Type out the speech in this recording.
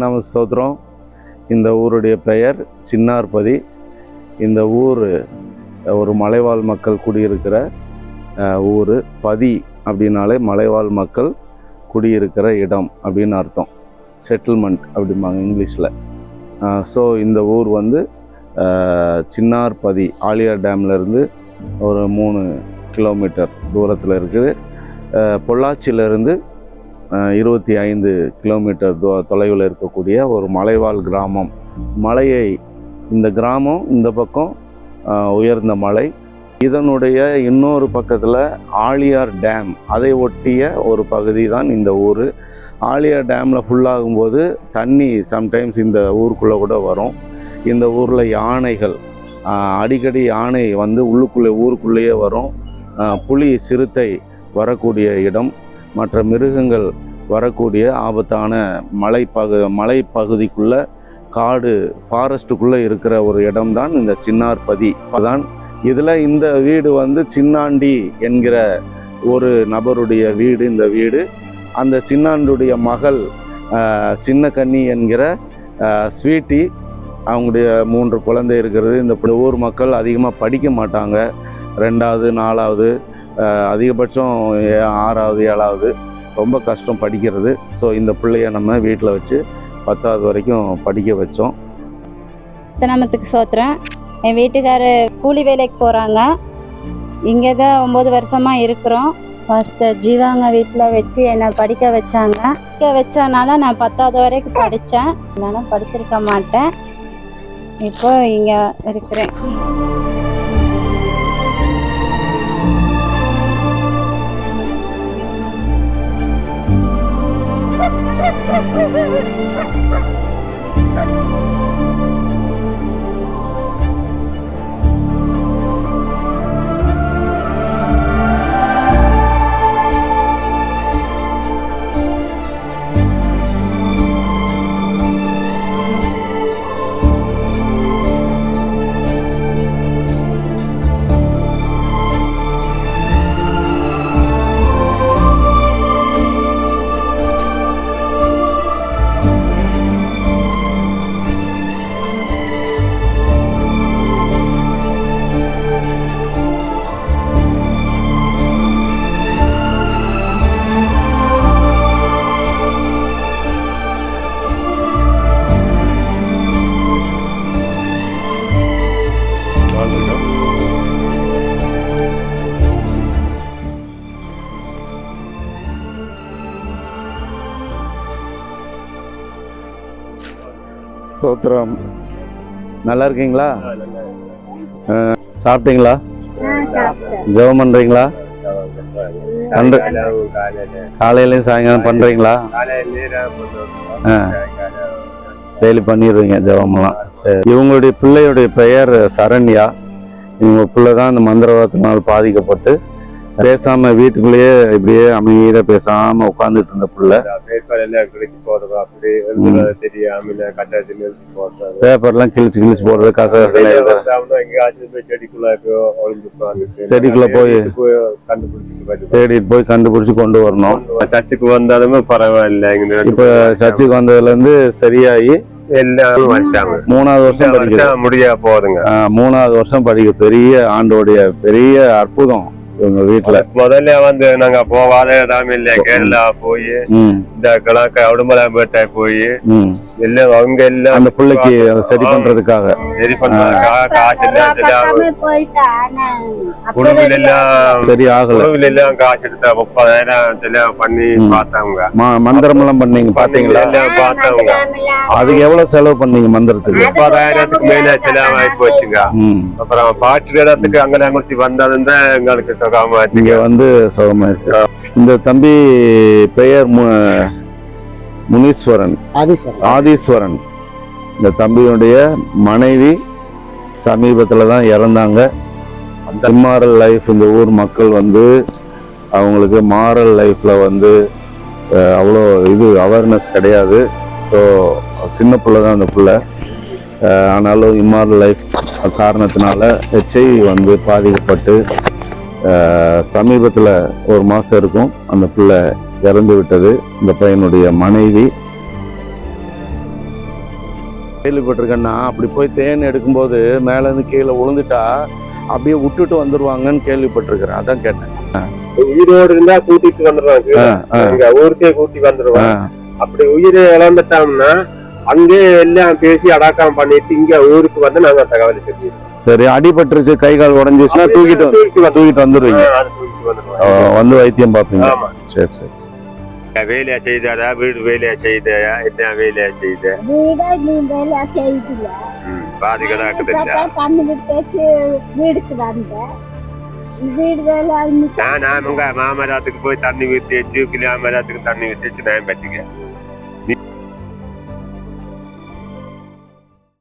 நாம ஸ்தோத்திரம். இந்த ஊருடைய பெயர் சின்னார்பதி. இந்த ஊர் ஒரு மலைவாழ் மக்கள் குடியிருக்கிற ஊர். பதி அப்படின்னாலே மலைவாழ் மக்கள் குடியிருக்கிற இடம் அப்படின்னு அர்த்தம். செட்டில்மெண்ட் அப்படிம்பாங்க இங்கிலீஷில். ஸோ இந்த ஊர் வந்து சின்னார்பதி ஆலியார் டேம்லேருந்து ஒரு 3 கிலோமீட்டர் தூரத்தில் இருக்குது. பொள்ளாச்சியிலேருந்து 25 கிலோமீட்டர் தொலைவில் இருக்கக்கூடிய ஒரு மலைவாழ் கிராமம். இந்த கிராமம் இந்த பக்கம் உயர்ந்த மலை. இதனுடைய இன்னொரு பக்கத்தில் ஆலியார் டேம், அதை ஒட்டிய ஒரு பகுதி தான் இந்த ஊர். ஆலியார் டேமில் ஃபுல்லாகும்போது தண்ணி சம்டைம்ஸ் இந்த ஊருக்குள்ளே கூட வரும். இந்த ஊரில் யானைகள், அடிக்கடி யானை வந்து ஊருக்குள்ளேயே வரும். புலி, சிறுத்தை வரக்கூடிய இடம், மற்ற மிருகங்கள் வரக்கூடிய ஆபத்தான மலைப்பகுதிக்குள்ளே, காடு ஃபாரஸ்ட்டுக்குள்ளே இருக்கிற ஒரு இடம்தான் இந்த சின்னார்பதி. அதான் இதில் இந்த வீடு வந்து சின்னாண்டி என்கிற ஒரு நபருடைய வீடு. இந்த வீடு அந்த சின்னாண்டுடைய மகள் சின்ன கன்னி என்கிற ஸ்வீட்டி, அவங்களுடைய 3 குழந்தை இருக்கிறது. இந்த ஊர் மக்கள் அதிகமாக படிக்க மாட்டாங்க. 2வது 4வது, அதிகபட்சம் 6வது 7வது, ரொம்ப கஷ்டம் படிக்கிறது. ஸோ இந்த பிள்ளைய நம்ம வீட்டில் வச்சு 10வது வரைக்கும் படிக்க வச்சோம். நாமத்துக்கு சோத்திரம். என் வீட்டுக்காரர் கூலி வேலைக்கு போகிறாங்க. இங்கே தான் 9 வருஷமாக இருக்கிறோம். ஃபஸ்ட்டு ஜீவாங்க வீட்டில் வச்சு என்னை படிக்க வச்சனால நான் 10வது வரைக்கும் படித்தேன். நானும் படிச்சிருக்க மாட்டேன். இப்போ இங்கே இருக்கிறேன். சோத்திரம். நல்லா இருக்கீங்களா? சாப்பிட்டீங்களா? ஜெபம் பண்றீங்களா? காலையிலையும் சாயங்காலம் பண்றீங்களா? டெய்லி பண்ணிடுறீங்க ஜெபம்லாம். சரி. இவங்களுடைய பிள்ளையுடைய பெயர் சரண்யா. இவங்க பிள்ளை தான் இந்த மந்திரவாதத்தினால் பாதிக்கப்பட்டு பேசாம வீட்டுக்குள்ளேயே இப்படியே அமைதியா பேசாம உட்கார்ந்துட்டு இருந்த பிள்ளை. பேப்பர்லாம் கிழிச்சு போடுறது, செடிக்குள்ள போய் தேடிட்டு போய் கண்டுபிடிச்சு கொண்டு வரணும். சர்ச்சுக்கு வந்தாலுமே பரவாயில்ல. இப்ப சர்ச்சுக்கு வந்ததுல இருந்து சரியாகி 3வது வருஷம் படிக்க முடியா போதுங்க. 3வது வருஷம் படிக்க பெரிய ஆண்டோடைய பெரிய அற்புதம். இவங்க வீட்டுல முதல்ல வந்து நாங்க போவாத இடம் இல்ல. கேரளா போய் இந்த கணக்க உடுமலைப்பேட்டை போய் எல்லாம் அவங்க எல்லாம் அந்த பிள்ளைக்கு சரி பண்றதுக்காக காசு எல்லாம் சரி ஆகல. எல்லாம் காசு எடுத்தா 30,000 செலவு பண்ணி பார்த்தாங்க. மந்திரம் எல்லாம் பண்ணீங்க பாத்தீங்களா? பார்த்தவங்க. அதுக்கு எவ்வளவு செலவு பண்ணீங்க மந்திரத்துக்கு? 30,000க்கு மேல செலவு ஆகி போச்சுங்க. அப்புறம் பாட்டு இடத்துக்கு அங்கே குறிச்சு வந்தாலும் தான் எங்களுக்கு இங்க வந்து சுகமா இருக்கு. இந்த தம்பி பெயர் முனீஸ்வரன், ஆதீஸ்வரன். இந்த தம்பியுடைய மனைவி சமீபத்துல தான் இறந்தாங்க. இம்மாரல் லைஃப், இந்த ஊர் மக்கள் வந்து அவங்களுக்கு மாரல் லைஃப்ல வந்து அவ்வளோ அவேர்னஸ் கிடையாது. ஸோ சின்ன பிள்ளை தான் அந்த பிள்ளை. ஆனாலும் இம்மாரல் லைஃப் காரணத்தினால HIV வந்து பாதிக்கப்பட்டு சமீபத்தில் 1 மாதம் இருக்கும் அந்த பிள்ளை இறந்து விட்டது. இந்த பையனுடைய மனைவி கேள்விப்பட்டிருக்கேன்னா அப்படி போய் தேன் எடுக்கும்போது மேலேருந்து கீழே விழுந்துட்டா அப்படியே விட்டுட்டு வந்துருவாங்கன்னு கேள்விப்பட்டிருக்கிறேன், அதான் கேட்டேன். உயிரோடு இருந்தா கூட்டிட்டு வந்துருவாங்க, ஊருக்கே கூட்டி வந்துருவாங்க. அப்படி உயிரை இழந்துட்டோம்னா அங்கே எல்லாம் பேசி அடக்கம் பண்ணிட்டு இங்க ஊருக்கு வந்து நாங்க தகவல் தெரியும். சரி, அடிபட்டுருச்சு, கை கால் உடஞ்சிச்சுன்னா தூக்கிட்டு வந்துருவீங்க, வந்து வைத்தியம் பார்ப்பீங்க. சரி சரி. வேலையா செய்தாரா, வீடு வேலையா செய்தயா, என்ன வேலையா செய்த? பாதிகளாக்குது. நான் உங்க மாமராத்துக்கு போய் தண்ணி ஊற்றி வச்சு, கிளி மாமராத்துக்கு தண்ணி ஊற்றி வச்சு நான் பற்றிக்க